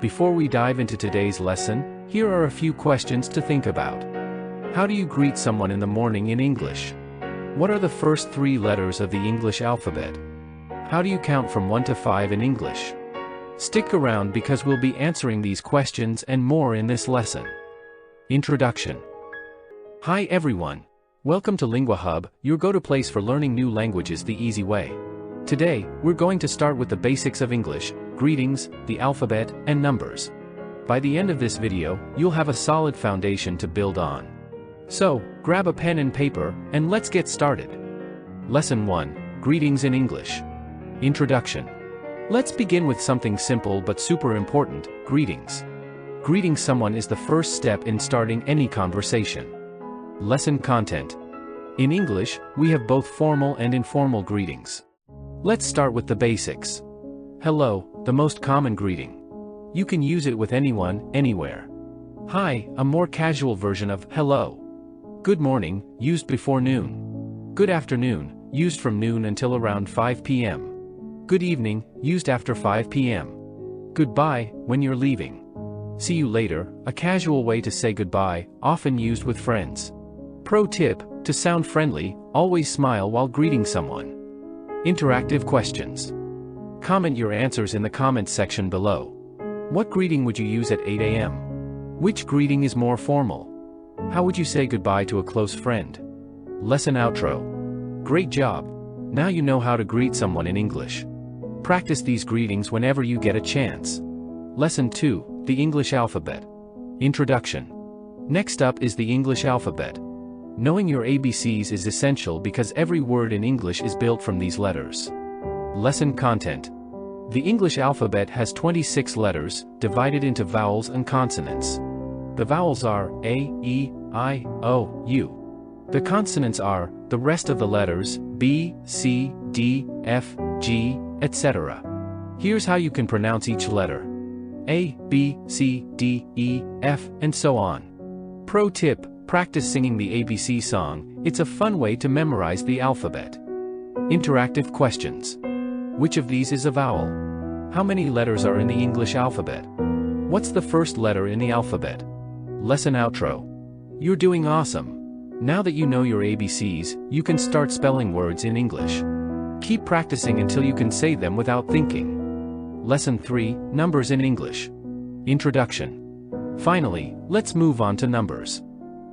Before we dive into today's lesson, here are a few questions to think about. How do you greet someone in the morning in English? What are the first 3 letters of the English alphabet? How do you count from 1 to 5 in English? Stick around because we'll be answering these questions and more in this lesson. Introduction. Hi everyone. Welcome to Lingua Hub, your go-to place for learning new languages the easy way. Today, we're going to start with the basics of English, greetings, the alphabet, and numbers. By the end of this video, you'll have a solid foundation to build on. So, grab a pen and paper, and let's get started. Lesson 1, Greetings in English. Introduction. Let's begin with something simple but super important, greetings. Greeting someone is the first step in starting any conversation. Lesson content. In English, we have both formal and informal greetings. Let's start with the basics. Hello, the most common greeting. You can use it with anyone, anywhere. Hi, a more casual version of hello. Good morning, used before noon. Good afternoon, used from noon until around 5 p.m. Good evening, used after 5 p.m. Goodbye, when you're leaving. See you later, a casual way to say goodbye, often used with friends. Pro tip, to sound friendly, always smile while greeting someone. Interactive questions. Comment your answers in the comments section below. What greeting would you use at 8 a.m.? Which greeting is more formal? How would you say goodbye to a close friend? Lesson outro. Great job! Now you know how to greet someone in English. Practice these greetings whenever you get a chance. Lesson 2, the English alphabet. Introduction. Next up is the English alphabet. Knowing your ABCs is essential because every word in English is built from these letters. Lesson content. The English alphabet has 26 letters, divided into vowels and consonants. The vowels are A, E, I, O, U. The consonants are the rest of the letters B, C, D, F, G, etc. Here's how you can pronounce each letter. A, B, C, D, E, F, and so on. Pro tip, practice singing the ABC song, it's a fun way to memorize the alphabet. Interactive questions. Which of these is a vowel? How many letters are in the English alphabet? What's the first letter in the alphabet? Lesson outro. You're doing awesome. Now that you know your ABCs, you can start spelling words in English. Keep practicing until you can say them without thinking. Lesson 3, Numbers in English. Introduction. Finally, let's move on to numbers.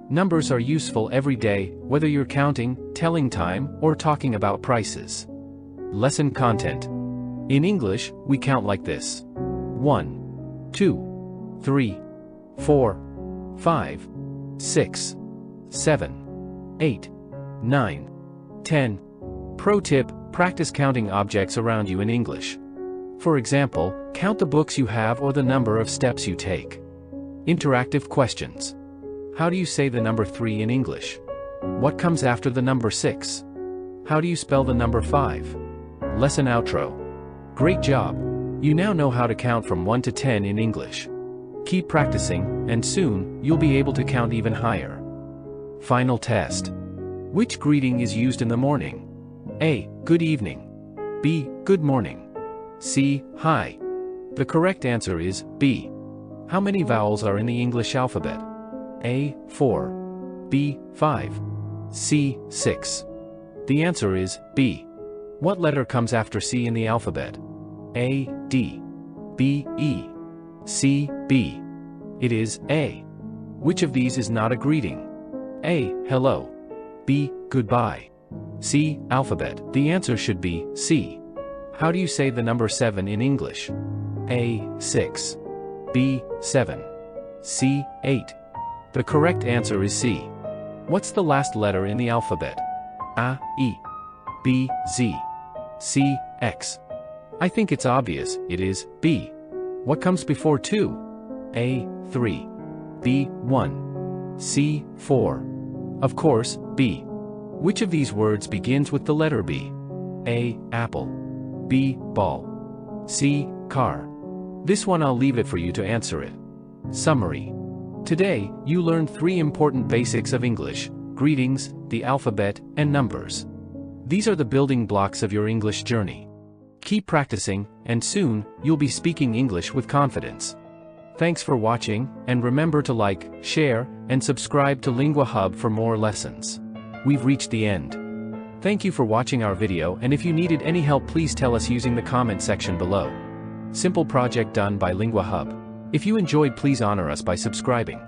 Numbers are useful every day, whether you're counting, telling time, or talking about prices. Lesson content. In English, we count like this. 1, 2, 3, 4, 5, 6, 7, 8, 9, 10. Pro tip, practice counting objects around you in English. For example, count the books you have or the number of steps you take. Interactive questions. How do you say the number 3 in English? What comes after the number 6? How do you spell the number 5? Lesson outro. Great job! You now know how to count from 1 to 10 in English. Keep practicing, and soon, you'll be able to count even higher. Final test. Which greeting is used in the morning? A. Good evening. B. Good morning. C. Hi. The correct answer is B. How many vowels are in the English alphabet? A. 4. B. 5. C. 6. The answer is B. What letter comes after C in the alphabet? A. D. B. E. C. B. It is A. Which of these is not a greeting? A. Hello. B. Goodbye. C. Alphabet. The answer should be C. How do you say the number 7 in English? A. 6. B. 7. C. 8. The correct answer is C. What's the last letter in the alphabet? A. E. B. Z. C. X. I think it's obvious, it is B. What comes before 2? A. 3. B. 1. C. 4. Of course, B. Which of these words begins with the letter B? A. Apple. B. Ball. C. Car. This one I'll leave it for you to answer it. Summary. Today, you learned 3 important basics of English: greetings, the alphabet, and numbers. These are the building blocks of your English journey. Keep practicing, and soon, you'll be speaking English with confidence. Thanks for watching, and remember to like, share, and subscribe to Lingua Hub for more lessons. We've reached the end. Thank you for watching our video, and if you needed any help, please tell us using the comment section below. Simple project done by Lingua Hub. If you enjoyed, please honor us by subscribing.